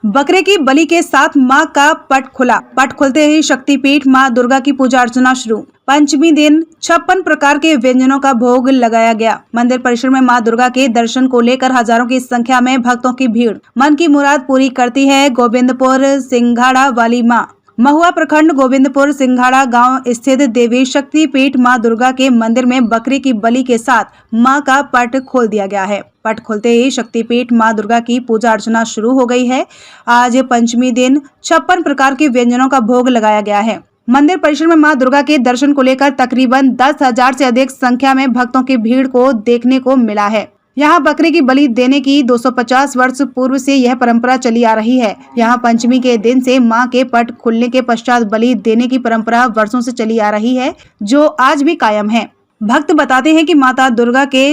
बकरे की बलि के साथ मां का पट खुला। पट खुलते ही शक्तिपीठ मां दुर्गा की पूजा अर्चना शुरू। पंचमी दिन 56 प्रकार के व्यंजनों का भोग लगाया गया। मंदिर परिसर में मां दुर्गा के दर्शन को लेकर हजारों की संख्या में भक्तों की भीड़ मन की मुराद पूरी करती है। गोविंदपुर सिंघाड़ा वाली मां। महुआ प्रखंड गोविंदपुर सिंघाड़ा गांव स्थित देवी शक्तिपीठ मां दुर्गा के मंदिर में बकरी की बलि के साथ मां का पट खोल दिया गया है। पट खुलते ही शक्तिपीठ मां दुर्गा की पूजा अर्चना शुरू हो गई है। आज पंचमी दिन 56 प्रकार के व्यंजनों का भोग लगाया गया है। मंदिर परिसर में मां दुर्गा के दर्शन को लेकर तकरीबन 10,000 से अधिक संख्या में भक्तों की भीड़ को देखने को मिला है। यहाँ बकरे की बलि देने की 250 वर्ष पूर्व से यह परंपरा चली आ रही है। यहाँ पंचमी के दिन से मां के पट खुलने के पश्चात बलि देने की परंपरा वर्षों से चली आ रही है, जो आज भी कायम है। भक्त बताते हैं कि माता दुर्गा के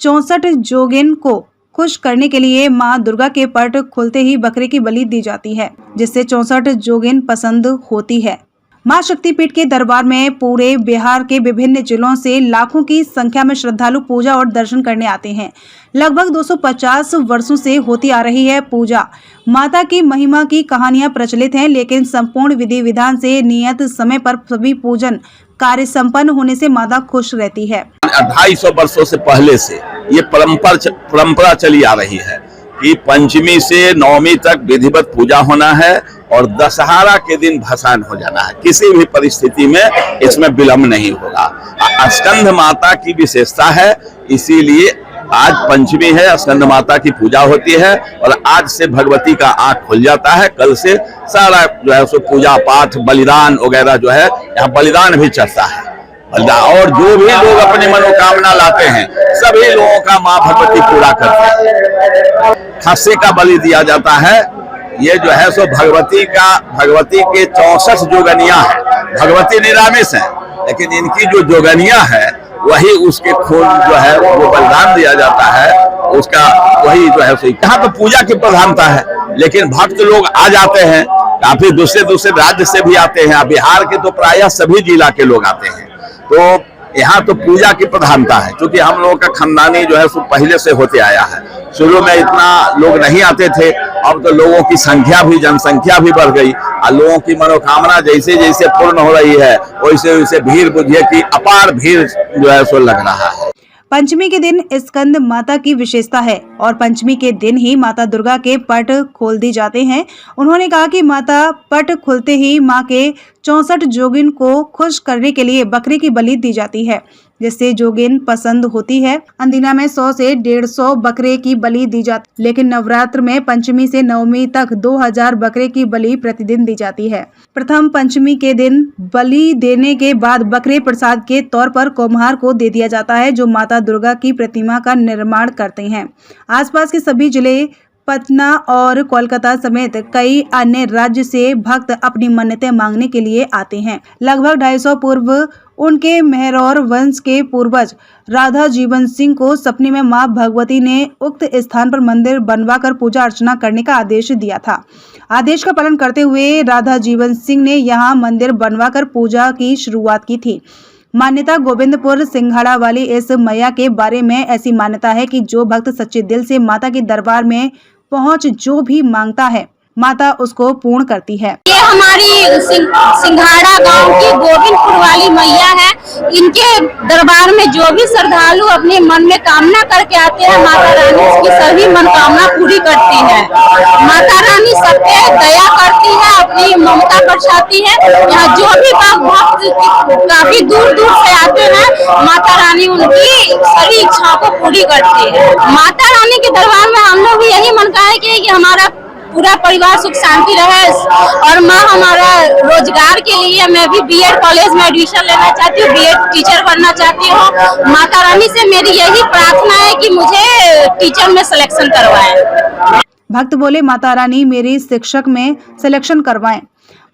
64 जोगिन को खुश करने के लिए मां दुर्गा के पट खुलते ही बकरे की बलि दी जाती है, जिससे 64 जोगिन पसंद होती है। मां शक्तिपीठ के दरबार में पूरे बिहार के विभिन्न जिलों से लाखों की संख्या में श्रद्धालु पूजा और दर्शन करने आते हैं। लगभग 250 वर्षों से होती आ रही है पूजा। माता की महिमा की कहानियां प्रचलित हैं, लेकिन संपूर्ण विधि विधान से नियत समय पर सभी पूजन कार्य संपन्न होने से माता खुश रहती है। 250 वर्षों से पहले से ये परंपरा चली आ रही है कि पंचमी से नवमी तक विधिवत पूजा होना है और दशहरा के दिन भसान हो जाना है। किसी भी परिस्थिति में इसमें विलंब नहीं होगा। स्कंद माता की विशेषता है, इसीलिए आज पंचमी है, स्कंद माता की पूजा होती है और आज से भगवती का आंख खुल जाता है। कल से सारा जो है सो पूजा पाठ बलिदान वगैरह जो है, यहाँ बलिदान भी चढ़ता है। और जो भी लोग अपनी मनोकामना लाते हैं सभी लोगों का माँ भगवती पूरा करते हैं। खस्सी का बलि दिया जाता है। ये जो है सो भगवती के 64 जोगनिया है। भगवती निरामिष है, लेकिन इनकी जो जोगनिया है वही उसके खून जो है वो बलिदान दिया जाता है, उसका वही जो है सो। यहाँ तो पूजा की प्रधानता है, लेकिन भक्त लोग आ जाते हैं, काफी दूसरे राज्य से भी आते हैं। बिहार के तो प्रायः सभी जिला के लोग आते हैं, तो यहाँ तो पूजा की प्रधानता है। क्योंकि हम लोगों का खानदानी जो है सो पहले से होते आया है। शुरू में इतना लोग नहीं आते थे, अब तो लोगों की जनसंख्या भी बढ़ गई और लोगों की मनोकामना जैसे जैसे पूर्ण हो रही है वैसे वैसे भीड़ बुझिए कि अपार भीड़ जो है सो लग रहा है। पंचमी के दिन स्कंद माता की विशेषता है और पंचमी के दिन ही माता दुर्गा के पट खोल दी जाते हैं। उन्होंने कहा कि माता पट खुलते ही मां के 64 जोगिन को खुश करने के लिए बकरी की बलि दी जाती है, जिससे जोगिन पसंद होती है। अंदिना में 100 से 150 बकरे की बलि दी जाती, लेकिन नवरात्र में पंचमी से नवमी तक 2000 बकरे की बलि प्रतिदिन दी जाती है। प्रथम पंचमी के दिन बलि देने के बाद बकरे प्रसाद के तौर पर कुम्हार को दे दिया जाता है, जो माता दुर्गा की प्रतिमा का निर्माण करते हैं। आसपास के सभी जिले, पटना और कोलकाता समेत कई अन्य राज्य से भक्त अपनी मन्नतें मांगने के लिए आते हैं। लगभग 250 पूर्व उनके मेहरौर वंश के पूर्वज राधा जीवन सिंह को सपने में मां भगवती ने उक्त स्थान पर मंदिर बनवाकर पूजा अर्चना करने का आदेश दिया था। आदेश का पालन करते हुए राधा जीवन सिंह ने यहां मंदिर बनवाकर पूजा की शुरुआत की थी। मान्यता गोविंदपुर सिंघाड़ा वाली इस मैया के बारे में ऐसी मान्यता है कि जो भक्त सच्चे दिल से माता के दरबार में पहुंच जो भी मांगता है, माता उसको पूर्ण करती है। ये हमारी सिंघाड़ा गांव की गोविंदपुर वाली मैया है। इनके दरबार में जो भी श्रद्धालु अपने मन में कामना करके आते हैं, माता रानी उसकी सभी मनोकामना पूरी करती है। माता रानी सब पे दया करती है, अपनी ममता बरसाती है। यहाँ जो भी भक्त काफी दूर दूर से आते हैं, माता रानी उनकी सभी इच्छाओं को पूरी करती है। माता रानी के दरबार में हम लोग भी यही मनता है कि हमारा पूरा परिवार सुख शांति रहे और माँ हमारा रोजगार के लिए, मैं भी बीएड कॉलेज में एडमिशन लेना चाहती हूँ, बीएड टीचर बनना चाहती हूँ। माता रानी से मेरी यही प्रार्थना है कि मुझे टीचर में सिलेक्शन करवाएं। भक्त बोले, माता रानी मेरी शिक्षक में सिलेक्शन करवाएं।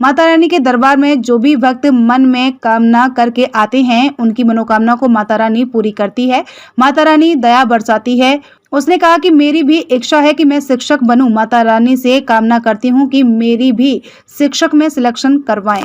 माता रानी के दरबार में जो भी भक्त मन में कामना करके आते हैं, उनकी मनोकामना को माता रानी पूरी करती है। माता रानी दया बरसाती है। उसने कहा कि मेरी भी इच्छा है कि मैं शिक्षक बनूं। माता रानी से कामना करती हूं कि मेरी भी शिक्षक में सिलेक्शन करवाएं।